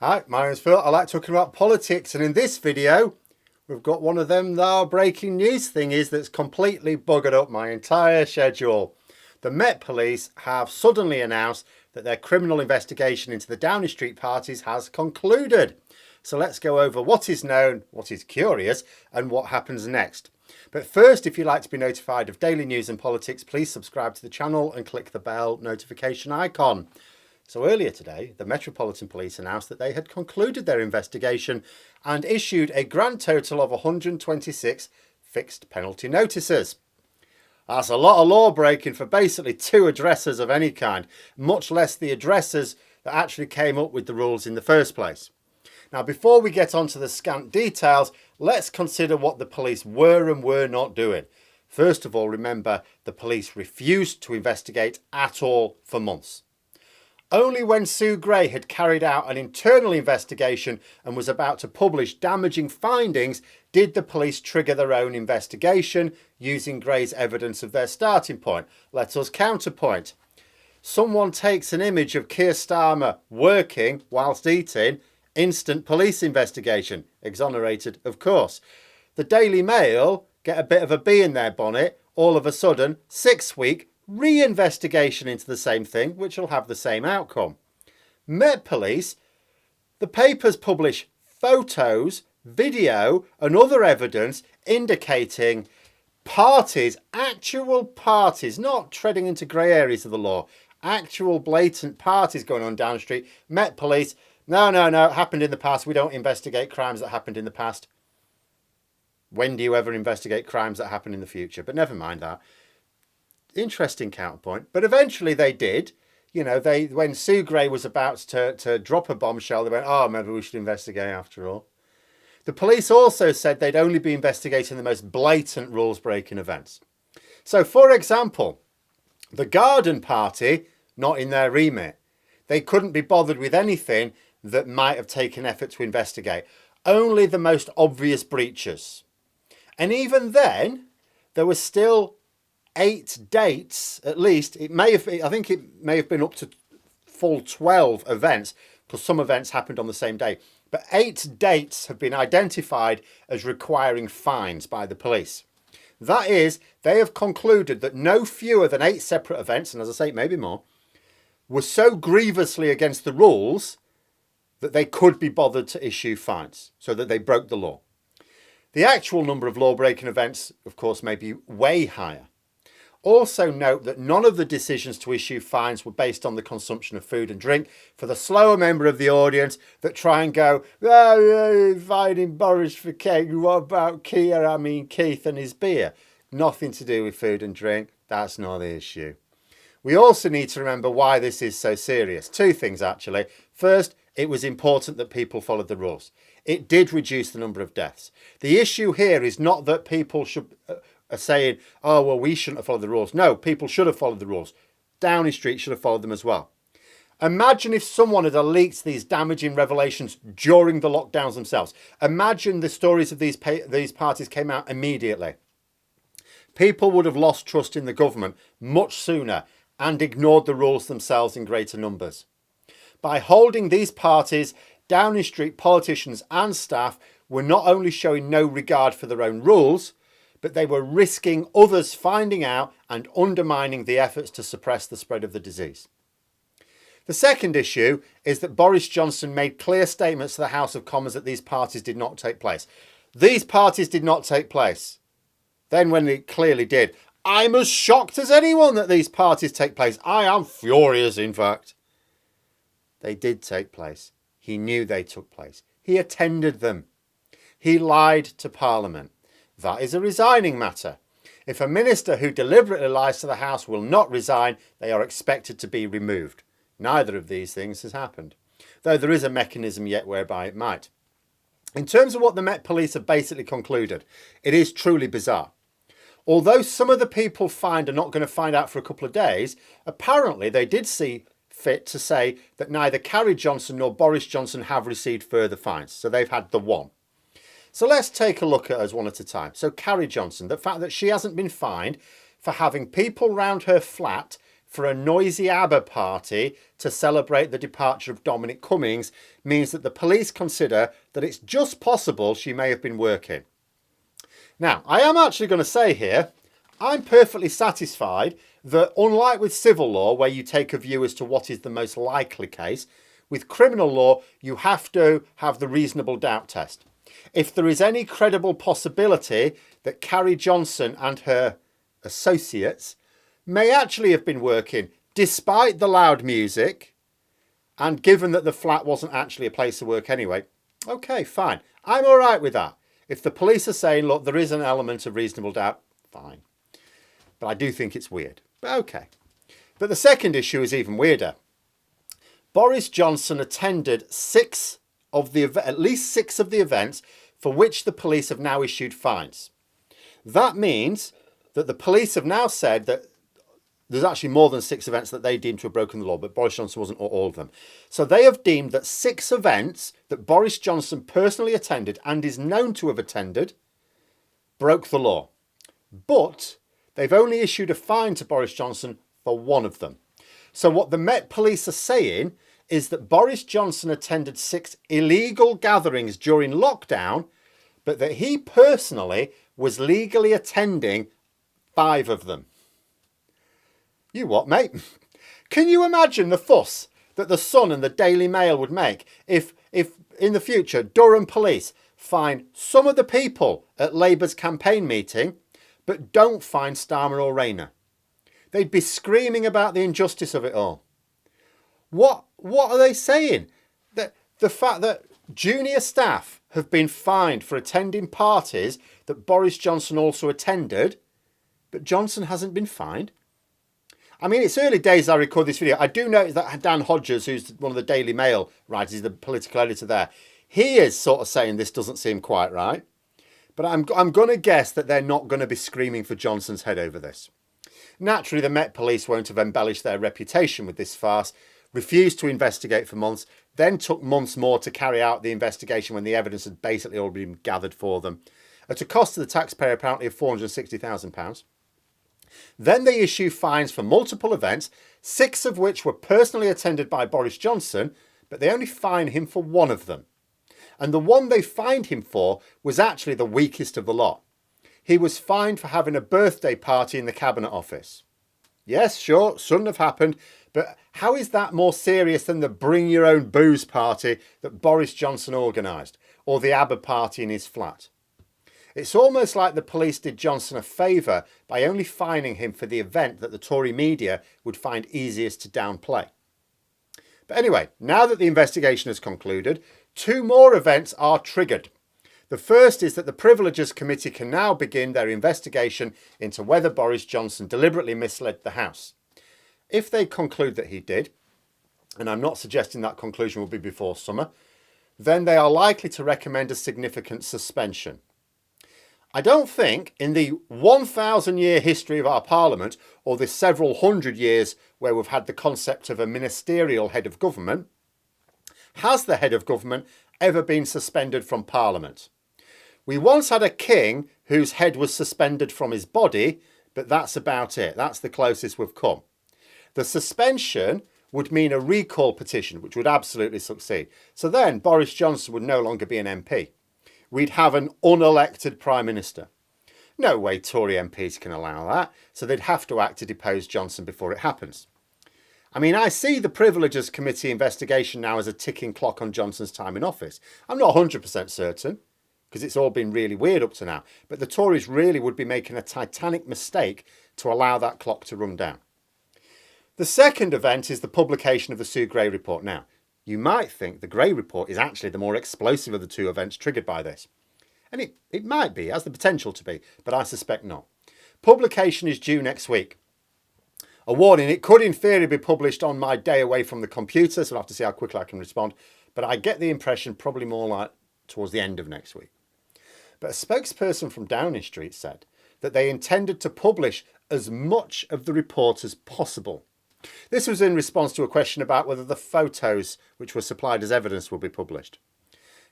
Hi, my name's Phil. I like talking about politics, and in this video we've got one of them breaking news thingies that's completely buggered up my entire schedule. The Met Police have suddenly announced that their criminal investigation into the Downing Street parties has concluded. So let's go over what is known, what is curious, and what happens next. But first, if you'd like to be notified of daily news and politics, please subscribe to the channel and click the bell notification icon. So earlier today, the Metropolitan Police announced that they had concluded their investigation and issued a grand total of 126 fixed penalty notices. That's a lot of law breaking for basically 2 addressers of any kind, much less the addressers that actually came up with the rules in the first place. Now, before we get on to the scant details, let's consider what the police were and were not doing. First of all, remember, the police refused to investigate at all for months. Only when Sue Gray had carried out an internal investigation and was about to publish damaging findings did the police trigger their own investigation using Gray's evidence of their starting point. Let us counterpoint. Someone takes an image of Keir Starmer working whilst eating, instant police investigation. Exonerated, of course. The Daily Mail get a bit of a bee in their bonnet. All of a sudden, 6-week re-investigation into the same thing, which will have the same outcome. Met Police, the papers publish photos, video and other evidence indicating parties, actual parties, not treading into grey areas of the law, actual blatant parties going on down the street. Met Police, no, it happened in the past. We don't investigate crimes that happened in the past. When do you ever investigate crimes that happen in the future? But never mind that. Interesting counterpoint, but eventually they did. When Sue Gray was about to drop a bombshell, they went, oh, maybe we should investigate after all. The police also said they'd only be investigating the most blatant rules-breaking events. So, for example, the garden party, not in their remit. They couldn't be bothered with anything that might have taken effort to investigate. Only the most obvious breaches. And even then, there was still 8 dates, at least. I think it may have been up to full 12 events, because some events happened on the same day. But 8 dates have been identified as requiring fines by the police. That is, they have concluded that no fewer than 8 separate events, and as I say, maybe more, were so grievously against the rules that they could be bothered to issue fines, so that they broke the law. The actual number of law-breaking events, of course, may be way higher. Also note that none of the decisions to issue fines were based on the consumption of food and drink. For the slower member of the audience that try and go, fining Boris for cake, what about Keith and his beer? Nothing to do with food and drink. That's not the issue. We also need to remember why this is so serious. 2 things, actually. First, it was important that people followed the rules. It did reduce the number of deaths. The issue here is not that people are saying, oh, well, we shouldn't have followed the rules. No, people should have followed the rules. Downing Street should have followed them as well. Imagine if someone had leaked these damaging revelations during the lockdowns themselves. Imagine the stories of these parties came out immediately. People would have lost trust in the government much sooner and ignored the rules themselves in greater numbers. By holding these parties, Downing Street politicians and staff were not only showing no regard for their own rules, but they were risking others finding out and undermining the efforts to suppress the spread of the disease. The second issue is that Boris Johnson made clear statements to the House of Commons that these parties did not take place. These parties did not take place. Then when they clearly did, I'm as shocked as anyone that these parties take place. I am furious, in fact. They did take place. He knew they took place. He attended them. He lied to Parliament. That is a resigning matter. If a minister who deliberately lies to the House will not resign, they are expected to be removed. Neither of these things has happened, though there is a mechanism yet whereby it might. In terms of what the Met Police have basically concluded, it is truly bizarre. Although some of the people fined are not going to find out for a couple of days, apparently they did see fit to say that neither Carrie Johnson nor Boris Johnson have received further fines. So they've had the one. So let's take a look at us one at a time. So Carrie Johnson, the fact that she hasn't been fined for having people round her flat for a noisy ABBA party to celebrate the departure of Dominic Cummings means that the police consider that it's just possible she may have been working. Now, I am actually going to say here, I'm perfectly satisfied that unlike with civil law, where you take a view as to what is the most likely case, with criminal law, you have to have the reasonable doubt test. If there is any credible possibility that Carrie Johnson and her associates may actually have been working despite the loud music, and given that the flat wasn't actually a place of work anyway, okay, fine. I'm all right with that. If the police are saying, look, there is an element of reasonable doubt, fine. But I do think it's weird. But okay. But the second issue is even weirder. Boris Johnson attended at least six of the events for which the police have now issued fines. That means that the police have now said that there's actually more than 6 events that they deemed to have broken the law, but Boris Johnson wasn't all of them. So they have deemed that 6 events that Boris Johnson personally attended and is known to have attended broke the law. But they've only issued a fine to Boris Johnson for 1 of them. So what the Met Police are saying is that Boris Johnson attended 6 illegal gatherings during lockdown, but that he personally was legally attending 5 of them. You what, mate? Can you imagine the fuss that the Sun and the Daily Mail would make if in the future Durham police find some of the people at Labour's campaign meeting but don't find Starmer or Rayner? They'd be screaming about the injustice of it all. What are they saying? That the fact that junior staff have been fined for attending parties that Boris Johnson also attended, but Johnson hasn't been fined? I mean, it's early days I record this video. I do notice that Dan Hodges, who's one of the Daily Mail writers, the political editor there, he is sort of saying this doesn't seem quite right. But I'm going to guess that they're not going to be screaming for Johnson's head over this. Naturally, the Met Police won't have embellished their reputation with this farce, refused to investigate for months, then took months more to carry out the investigation when the evidence had basically all been gathered for them, at a cost to the taxpayer apparently of £460,000. Then they issue fines for multiple events, 6 of which were personally attended by Boris Johnson, but they only fine him for 1 of them. And the one they fined him for was actually the weakest of the lot. He was fined for having a birthday party in the Cabinet Office. Yes, sure, shouldn't have happened, but how is that more serious than the bring your own booze party that Boris Johnson organised, or the ABBA party in his flat? It's almost like the police did Johnson a favour by only fining him for the event that the Tory media would find easiest to downplay. But anyway, now that the investigation has concluded, 2 more events are triggered. The first is that the Priveleges Committee can now begin their investigation into whether Boris Johnson deliberately misled the House. If they conclude that he did, and I'm not suggesting that conclusion will be before summer, then they are likely to recommend a significant suspension. I don't think in the 1,000-year history of our Parliament, or the several hundred years where we've had the concept of a ministerial head of government, has the head of government ever been suspended from Parliament. We once had a king whose head was suspended from his body, but that's about it. That's the closest we've come. The suspension would mean a recall petition, which would absolutely succeed. So then Boris Johnson would no longer be an MP. We'd have an unelected Prime Minister. No way Tory MPs can allow that, so they'd have to act to depose Johnson before it happens. I mean, I see the Priveleges Committee investigation now as a ticking clock on Johnson's time in office. I'm not 100% certain, because it's all been really weird up to now, but the Tories really would be making a titanic mistake to allow that clock to run down. The second event is the publication of the Sue Gray report. Now, you might think the Gray report is actually the more explosive of the 2 events triggered by this. And it might be, has the potential to be, but I suspect not. Publication is due next week. A warning, it could in theory be published on my day away from the computer, so I'll have to see how quickly I can respond. But I get the impression probably more like towards the end of next week. But a spokesperson from Downing Street said that they intended to publish as much of the report as possible. This was in response to a question about whether the photos which were supplied as evidence will be published.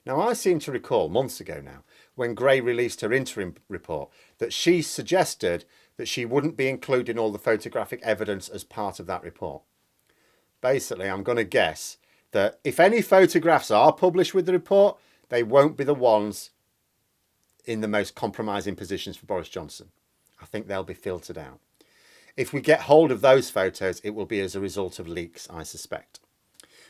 Now, I seem to recall months ago now, when Gray released her interim report, that she suggested that she wouldn't be including all the photographic evidence as part of that report. Basically, I'm going to guess that if any photographs are published with the report, they won't be the ones in the most compromising positions for Boris Johnson. I think they'll be filtered out. If we get hold of those photos, it will be as a result of leaks, I suspect.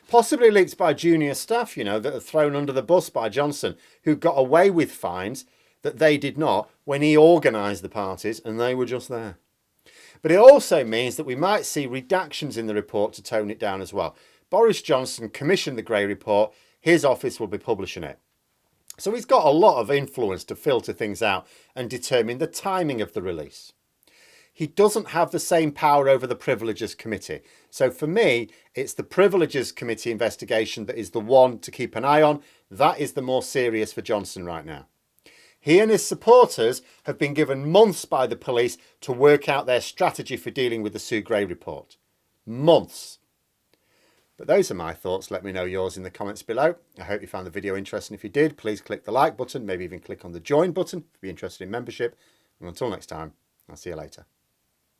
Possibly leaks by junior staff, that are thrown under the bus by Johnson, who got away with fines that they did not when he organised the parties and they were just there. But it also means that we might see redactions in the report to tone it down as well. Boris Johnson commissioned the Grey Report. His office will be publishing it. So he's got a lot of influence to filter things out and determine the timing of the release. He doesn't have the same power over the Priveleges Committee. So for me, it's the Priveleges Committee investigation that is the one to keep an eye on. That is the more serious for Johnson right now. He and his supporters have been given months by the police to work out their strategy for dealing with the Sue Gray report. Months. But those are my thoughts. Let me know yours in the comments below. I hope you found the video interesting. If you did, please click the like button, maybe even click on the join button if you're interested in membership. And until next time, I'll see you later.